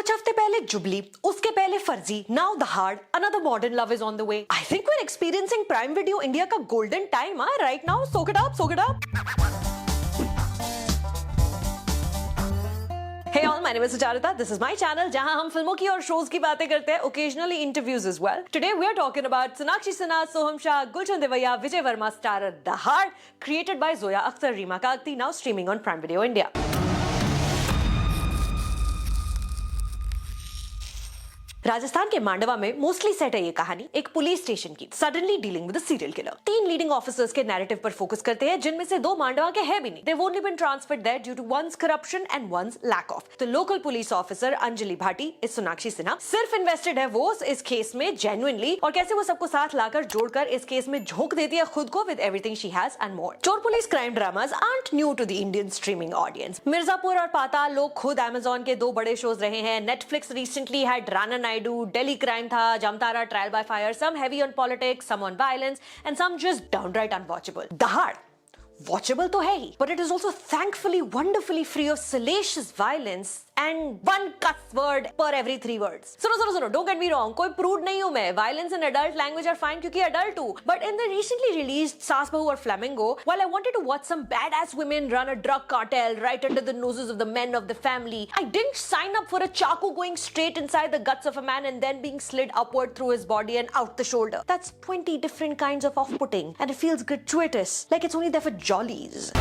कुछ हफ्ते पहले जुबली, उसके पहले फर्जी, नाउ दहाड़, another modern love is on the way. I think we're experiencing Prime Video India का golden time right now. Soak it up, soak it up. Hey all, my name is Sucharita. This is my channel जहां हम फिल्मों की और shows की बातें करते हैं, occasionally interviews as well. Today we are talking about Sonakshi Sinha, Soham Shah, Gulshan Devaiya, Vijay Verma starrer Dahad, created by Zoya Akhtar, Reema Kagti, now streaming on Prime Video India. Rajasthan के मांडवा में mostly set है ये कहानी एक police station की, suddenly dealing with serial killer. 3 leading officers के narrative पर focus करते हैं, जिनमें से 2 मांडवा के हैं भी नहीं। They've only been transferred there due to one's corruption and one's lack of. The local police officer Anjali Bhati is Sonakshi Sinha। सिर्फ इन्वेस्टेड है वो इस केस में genuinely, और कैसे वो सबको साथ लाकर जोड़कर इस केस में झोंक देती है खुद को with everything she has and more। चोर police crime dramas aren't new to the Indian streaming audience। Mirzapur और पाताल लोग खुद Amazon के 2 बड़े शोज रहे हैं। Netflix recently had Rana Delhi crime tha, Jamtara trial by fire, some heavy on politics, some on violence, and some just downright unwatchable. Dahad, watchable to hai hi, but it is also thankfully wonderfully free of salacious violence and one cuss word per every 3 words. सुनो, don't get me wrong, कोई prude नहीं हूँ मैं. Violence and adult language are fine क्योंकि adult हूँ. But in the recently released Saas Bahu और Flamingo, while I wanted to watch some badass women run a drug cartel right under the noses of the men of the family, I didn't sign up for a chaku going straight inside the guts of a man and then being slid upward through his body and out the shoulder. That's 20 different kinds of off-putting, and it feels gratuitous, like it's only there for jollies.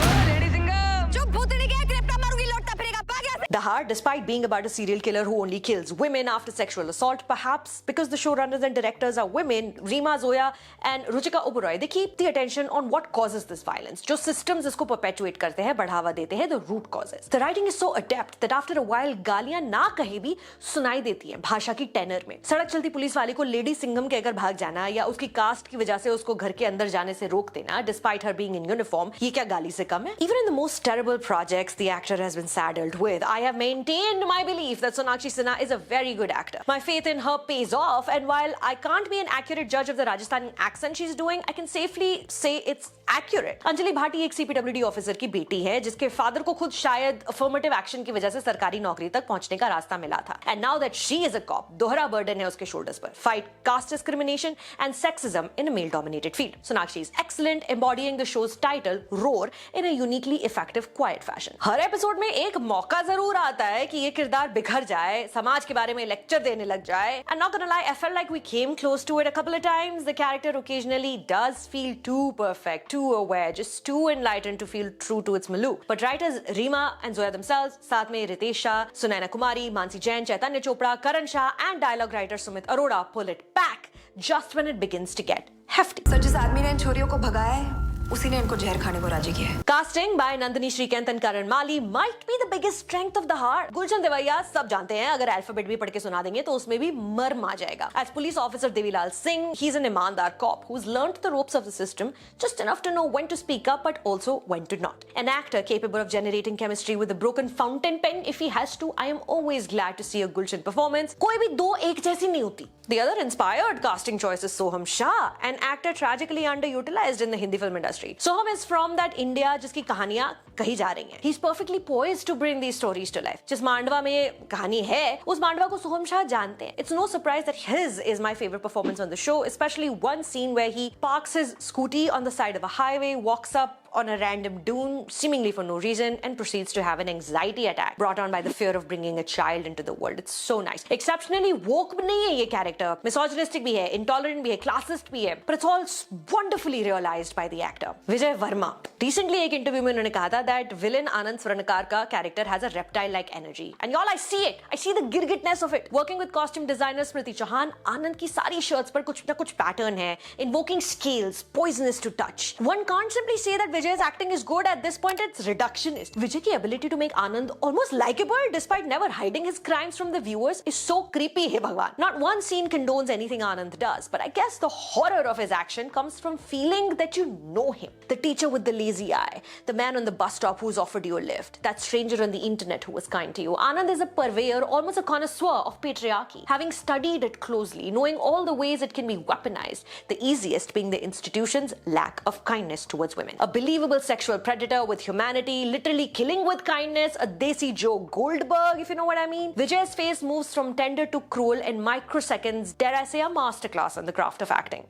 Dahad, despite being about a serial killer who only kills women after sexual assault, perhaps because the showrunners and directors are women, Reema, Zoya and Ruchika Oberoi, they keep the attention on what causes this violence. जो systems इसको perpetuate करते हैं, बढ़ावा देते हैं, the root causes. The writing is so adept that after a while गालियां ना कहे भी सुनाई देती हैं भाषा की tenor में। सड़क चलती पुलिस वाली को लेडी सिंघम के अगर भाग जाना या उसकी कास्ट की वजह से उसको घर के अंदर जाने से रोक देना, despite her being in uniform, ये क्या गाली से कम है? Even in the most terrible projects the actor has been saddled with, I have maintained my belief that Sonakshi Sinha is a very good actor. My faith in her pays off, and while I can't be an accurate judge of the Rajasthani accent she's doing, I can safely say it's accurate. Anjali Bhati एक CPWD officer की बेटी है जिसके father को खुद शायद affirmative action की वजह से सरकारी नौकरी तक पहुंचने का रास्ता मिला था। And now that she is a cop, दोहरा बर्डन है उसके शोल्डर्स पर। Fight caste discrimination and sexism in a male-dominated field. Sonakshi is excellent, embodying the show's title, Roar, in a uniquely effective, quiet fashion. Her episode में एक मौका जरूर आता है कि ये किरदार बिखर जाए, समाज के बारे में लेक्चर देने लग जाए. I'm not gonna lie, I felt like we came close to it a couple of times. The character occasionally does feel too perfect, too aware, just too enlightened to feel true to its milieu. But writers Reema and Zoya themselves, साथ में रितेश शाह, सुनैना कुमारी, मानसी जैन, चैतन्य चोपड़ा, करण Shah and dialogue writer Sumit Arora pull it back just when it begins to get hefty. So जिस आदमी ने इन छोरियों को भगाया है, उसी ने इनको जहर खाने को राजी किया है। Casting by Nandini Shrikant and Karan Mali might be the biggest strength of Dahad. Gulshan Devaiya सब जानते हैं, अगर अल्फाबेट भी पढ़ के सुना देंगे तो उसमें भी मर्म आ जाएगा. As police officer Devilal Singh, he's an ईमानदार cop who's learned the ropes of the system just enough to know when to speak up but also when to not. An actor capable of generating chemistry with a broken fountain pen if he has to. I am always glad to see a Gulshan performance. कोई भी 2 एक जैसी नहीं होती. The other inspired casting choice is Soham Shah, an actor tragically underutilized in the Hindi film industry. Soham is from that India जिसकी कहानियां कही जा रही हैं. He's perfectly poised to bring these stories to life. जिस मांडवा में कहानी है, उस मांडवा को सोहम शाह जानते हैं. It's no surprise that his is my favorite performance on the show, especially one scene where he parks his scooty on the side of a highway, walks up on a random dune, seemingly for no reason, and proceeds to have an anxiety attack brought on by the fear of bringing a child into the world. It's so nice. Exceptionally woke नहीं है ये character. Misogynistic भी है, intolerant भी है, classist भी है, but it's all wonderfully realized by the actor. Vijay Verma. Recently एक interview में उन्होंने कहा था that villain Anand Swarnakar का character has a reptile-like energy. And y'all, I see it. I see the girgitness of it. Working with costume designer Smriti Chauhan, Anand की सारी shirts पर कुछ ना कुछ pattern है, invoking scales, poisonous to touch. One can't simply say that Vijay's acting is good. At this point, it's reductionist. Vijay की ability to make Anand almost likable despite never hiding his crimes from the viewers is so creepy, hey Bhagwan. Not one scene condones anything Anand does, but I guess the horror of his action comes from feeling that you know him. The teacher with the lazy eye, the man on the bus stop who's offered you a lift, that stranger on the internet who was kind to you. Anand is a purveyor, almost a connoisseur of patriarchy, having studied it closely, knowing all the ways it can be weaponized, the easiest being the institution's lack of kindness towards women. A belief unbelievable sexual predator with humanity, literally killing with kindness, a Desi Joe Goldberg, if you know what I mean. Vijay's face moves from tender to cruel in microseconds. Dare I say a masterclass in the craft of acting.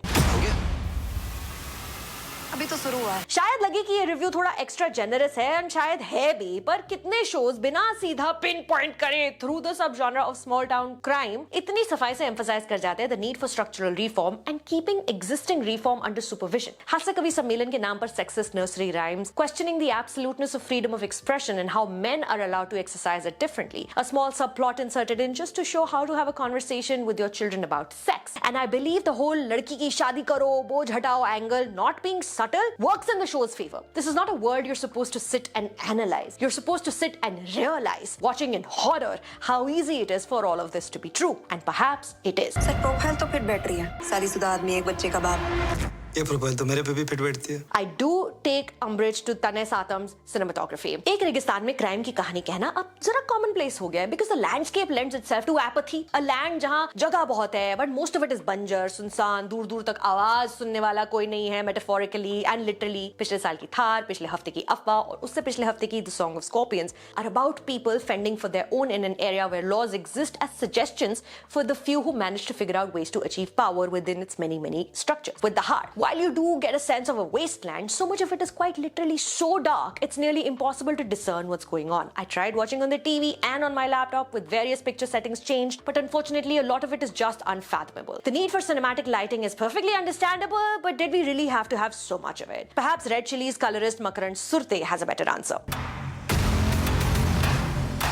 अभी तो शुरू हुआ है। शायद लगे कि ये review थोड़ा एक्स्ट्रा जेनरस है एंड शायद है भी, पर कितने शोज बिना सीधा पिन पॉइंट करे through the sub genre of small town crime इतनी सफाई से एम्फसाइज कर जाते हैं the need for structural reform and keeping existing reform under supervision. हास्य कवि सम्मेलन के नाम पर sexist nursery rhymes, questioning the absoluteness of freedom of expression and how men are allowed to exercise it differently. A small subplot inserted in just to show how to have a conversation with your children about sex. And I believe the whole ladki ki shaadi karo, boj hatao angle not being subtle works in the show's favor. This is not a word you're supposed to sit and analyze. You're supposed to sit and realize, watching in horror, how easy it is for all of this to be true. And perhaps it is. Sir profile तो fit बैठ रही है, शादीशुदा आदमी, एक बच्चे का बाप। ये प्रोफाइल तो मेरे पे भी फिट बैठती है। I do take umbrage to Tanay Satam's cinematography. एक रेगिस्तान में क्राइम की कहानी कहना अब जरा commonplace हो गया है because the landscape lends itself to apathy. A land जहाँ जगह बहुत है but most of it is बंजर, सुनसान, दूर दूर तक आवाज सुनने वाला कोई नहीं है metaphorically and literally. पिछले साल की थार, पिछले हफ्ते की अफवाह और उससे पिछले हफ्ते की The Song of Scorpions are about people fending for their own in an area where laws exist as suggestions for the few who manage to figure out ways to achieve power within its many structures. With the heart, while you do get a sense of a wasteland, so much of it is quite literally so dark, it's nearly impossible to discern what's going on. I tried watching on the TV and on my laptop with various picture settings changed, but unfortunately a lot of it is just unfathomable. The need for cinematic lighting is perfectly understandable, but did we really have to have so much of it? Perhaps Red Chilli's colorist Makarand Surte has a better answer.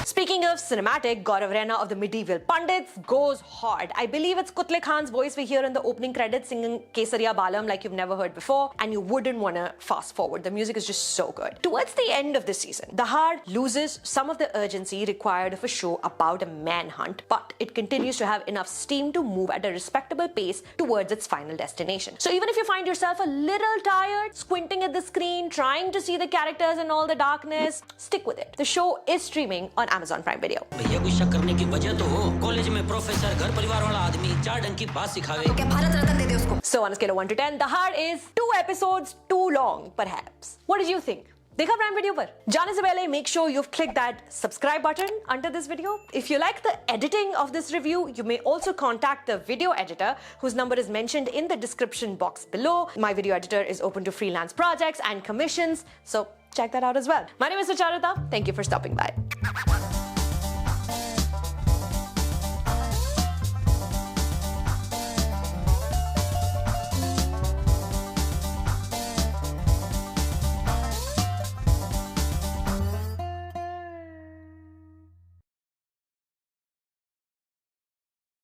Speaking of cinematic, Gaurav Raina of the Medieval Pundits goes hard. I believe it's Kutle Khan's voice we hear in the opening credits singing Kesariya Balam like you've never heard before, and you wouldn't want to fast forward. The music is just so good. Towards the end of the season, The Hard loses some of the urgency required of a show about a manhunt, but it continues to have enough steam to move at a respectable pace towards its final destination. So even if you find yourself a little tired, squinting at the screen, trying to see the characters in all the darkness, stick with it. The show is streaming on Amazon Prime Video. भैया गुस्सा करने की वजह तो हो, college में professor घर परिवार वाला आदमी चार ढंग की बात सिखावे। तो क्या भारत रत्न दे दे उसको? So on a scale of 1 to 10, The Hard is 2 episodes too long, perhaps. What did you think? देखा प्राइम वीडियो पर? जाने से पहले make sure you've clicked that subscribe button under this video. If you like the editing of this review, you may also contact the video editor whose number is mentioned in the description box below. My video editor is open to freelance projects and commissions, so check that out as well. My name is Sucharita. Thank you for stopping by.